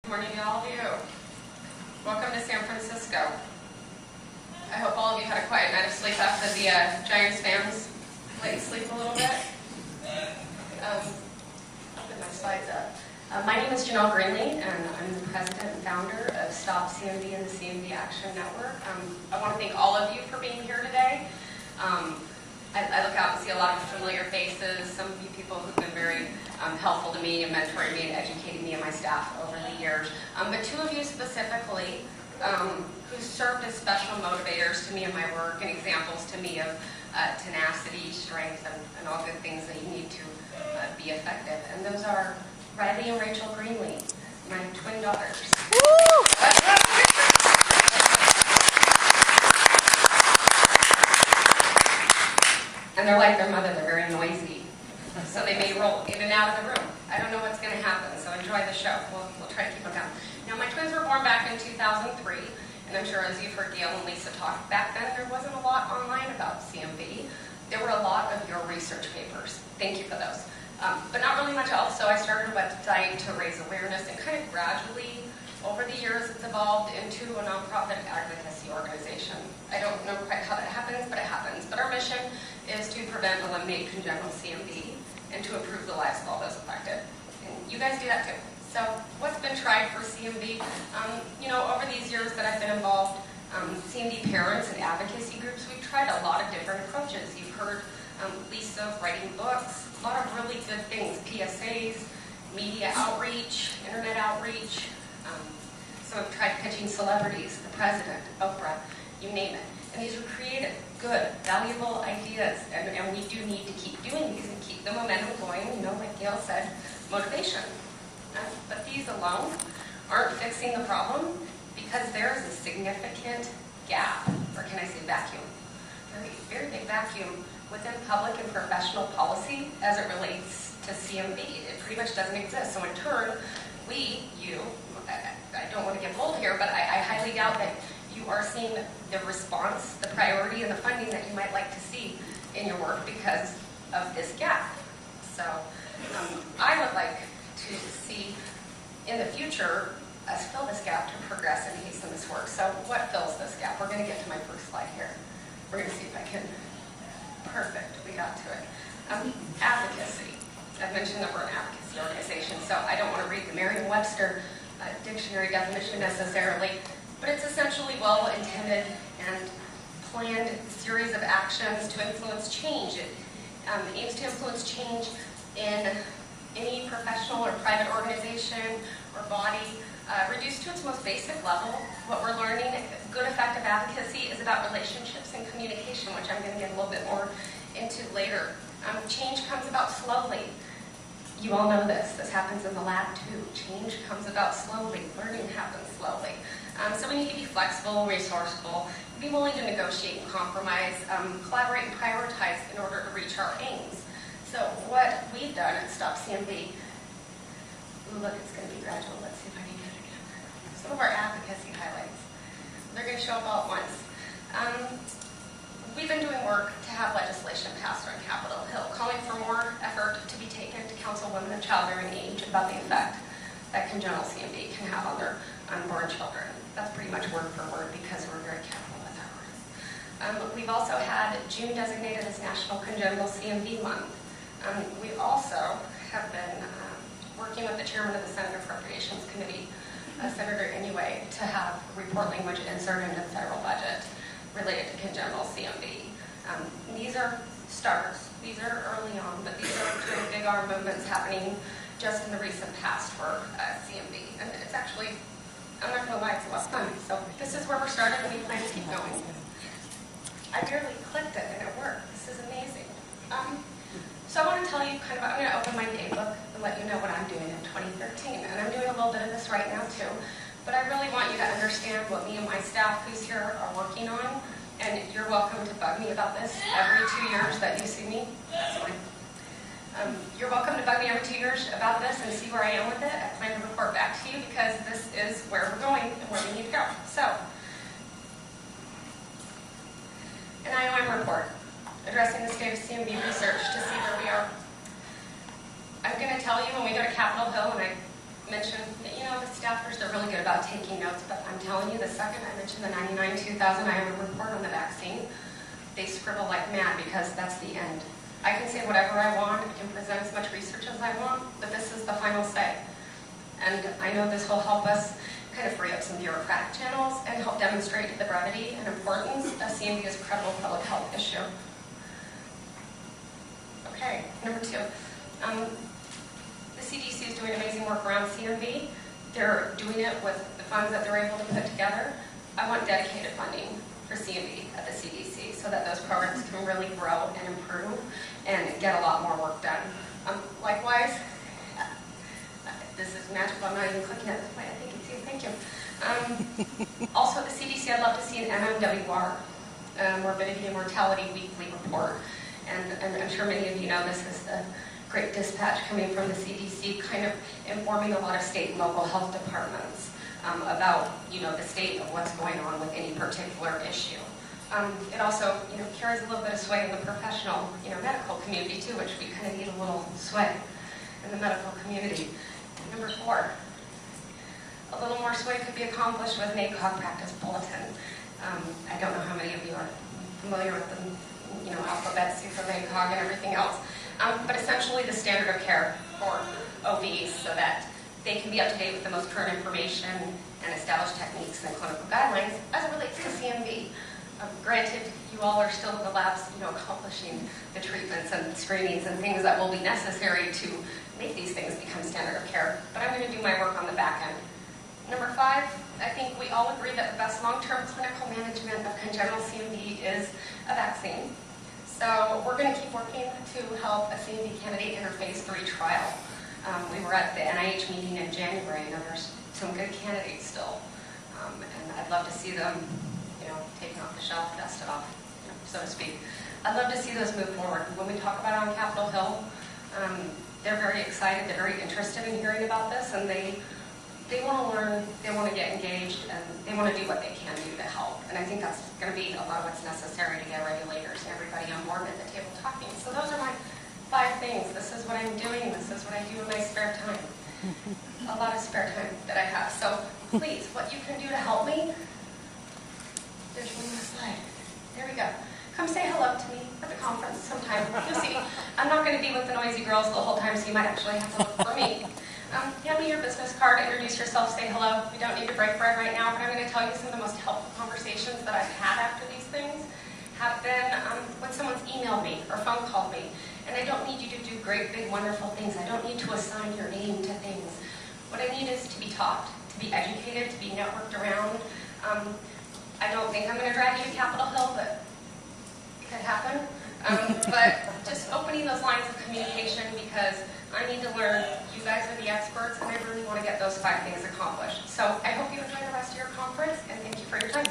Good morning to all of you. Welcome to San Francisco. I hope all of you had a quiet night of sleep after the Giants fans let you sleep a little bit. I'll put my slides up. My name is Janelle Greenlee, and I'm the president and founder of Stop CMV and the CMV Action Network. I want to thank all of you for being here today. I look out and see a lot of familiar faces, some of you people who've been very helpful to me and mentoring me and educating me and my staff over the years. But two of you specifically who served as special motivators to me in my work and examples to me of tenacity, strength, and all good things that you need to be effective. And those are Riley and Rachel Greenlee, my twin daughters. And they're like their mother, they're very noisy. So they may roll in and out of the room. I don't know what's going to happen, so enjoy the show. We'll try to keep them down. Now, my twins were born back in 2003, and I'm sure as you've heard Gail and Lisa talk, back then there wasn't a lot online about CMV. There were a lot of your research papers. Thank you for those. But not really much else, so I started a website to raise awareness, and kind of gradually, over the years, it's evolved into a nonprofit advocacy organization. I don't know quite how that happens, but it happens. But our mission is to prevent and eliminate congenital CMV and to improve the lives of all those affected. And you guys do that too. So what's been tried for CMV? Over these years that I've been involved, CMV parents and advocacy groups, we've tried a lot of different approaches. You've heard Lisa writing books, a lot of really good things, PSAs, media outreach, internet outreach. So I've tried pitching celebrities, the president, Oprah, you name it. And these are creative, good, valuable ideas. And we do need to keep doing these and keep the momentum going, like Gail said, motivation. But these alone aren't fixing the problem because there is a significant gap, or can I say vacuum, very big vacuum within public and professional policy as it relates to CMV. It pretty much doesn't exist. So in turn, I don't want to get bold here, but I highly doubt that you are seeing the response, the priority, and the funding that you might like to see in your work because of this gap. So I would like to see in the future us fill this gap to progress and hasten this work. So what fills this gap? We're going to get to my first slide here. We're going to see if I can. Perfect, we got to it. Advocacy. I've mentioned that we're an advocacy organization, so I don't want to read the Merriam-Webster dictionary definition necessarily, but it's essentially well-intended and planned series of actions to influence change. It aims to influence change in any professional or private organization or body. Reduced to its most basic level, what we're learning, good effective advocacy is about relationships and communication, which I'm going to get a little bit more into later. Change comes about slowly. You all know this. This happens in the lab too. Change comes about slowly. Learning happens slowly. So we need to be flexible, resourceful, be willing to negotiate and compromise, collaborate and prioritize in order to reach our aims. So what we've done at Stop CMV, look, it's going to be gradual. Let's see if I can get it again. Some of our advocacy highlights. They're going to show up all at once. We've been doing work to have legislation passed on Capitol Hill, calling for more effort to be taken to counsel women of childbearing age about the effect that congenital CMV can have on their unborn children. That's pretty much word for word because we're very careful with our words. We've also had June designated as National Congenital CMV Month. We also have been working with the chairman of the Senate Appropriations Committee, Senator Inouye, to have report language inserted into the federal budget related to congenital CMV. These are starts. These are early on, but these are kind of big arm movements happening just in the recent past for CMV. And it's actually, I'm not going to lie, it's a lot of fun. So this is where we're starting, and we plan to keep going. I barely clicked it, and it worked. This is amazing. So I want to tell you I'm going to open my daybook and let you know what I'm doing in 2013. And I'm doing a little bit of this right now too. But I really want you to understand what me and my staff who's here are working on. And you're welcome to bug me about this every 2 years that you see me. That's fine. You're welcome to bug me every 2 years about this and see where I am with it. I plan to report back to you because this is where we're going and where we need to go. So, an IOM report addressing the state of CMV research to see where we are. I'm going to tell you when we go to Capitol Hill, and I mention that, the staffers are really good about taking notes, but I'm telling you, the second I mention the 99-2000 IM report on the vaccine, they scribble like mad because that's the end. I can say whatever I want, I can present as much research as I want, but this is the final say. And I know this will help us kind of free up some bureaucratic channels and help demonstrate the brevity and importance of CMV as a credible public health issue. Okay, number 2. The CDC is doing amazing work around CMV. They're doing it with the funds that they're able to put together. I want dedicated funding for CMV at the CDC so that those programs can really grow and improve and get a lot more work done. Likewise, this is magical. I'm not even clicking at this point. I think it's you. Thank you. Also, at the CDC, I'd love to see an MMWR, Morbidity and Mortality Weekly Report. And I'm sure many of you know this is the great dispatch coming from the CDC, kind of informing a lot of state and local health departments about, the state of what's going on with any particular issue. It also, carries a little bit of sway in the professional, medical community too, which we kind of need a little sway in the medical community. Number 4, a little more sway could be accomplished with an ACOG practice bulletin. I don't know how many of you are familiar with the, alphabet soup of ACOG and everything else, but essentially the standard of care for OBs so that they can be up to date with the most current information and established techniques and clinical guidelines as it relates to CMV. Granted, you all are still in the labs, accomplishing the treatments and screenings and things that will be necessary to make these things become standard of care, but I'm going to do my work on the back end. Number 5, I think we all agree that the best long-term clinical management of congenital CMV is a vaccine. So we're going to keep working to help a CMV candidate in her phase 3 trial. We were at the NIH meeting in January, and there's some good candidates still. And I'd love to see them, taken off the shelf, dusted off, so to speak. I'd love to see those move forward. When we talk about it on Capitol Hill, they're very excited, they're very interested in hearing about this, and they want to learn, they want to get engaged, and they want to do what they can do to help. And I think that's going to be a lot of what's necessary to get regulators and everybody on board at the table talking. So those are my 5 things. This is what I'm doing. This is what I do in my spare time. A lot of spare time that I have. So please, what you can do to help me, there's one more slide. There we go. Come say hello to me at the conference sometime. You'll see. I'm not going to be with the noisy girls the whole time, so you might actually have to look for me. Hand me your business card, introduce yourself, say hello. We don't need to break bread right now, but I'm going to tell you some of the most helpful conversations that I've had after these things have been when someone's emailed me or phone called me. And I don't need you to do great, big, wonderful things. I don't need to assign your name to things. What I need is to be taught, to be educated, to be networked around. I don't think I'm going to drag you to Capitol Hill, but it could happen. But just opening those lines of communication because I need to learn. You guys are the experts, and I really want to get those 5 things accomplished. So I hope you enjoy the rest of your conference, and thank you for your time.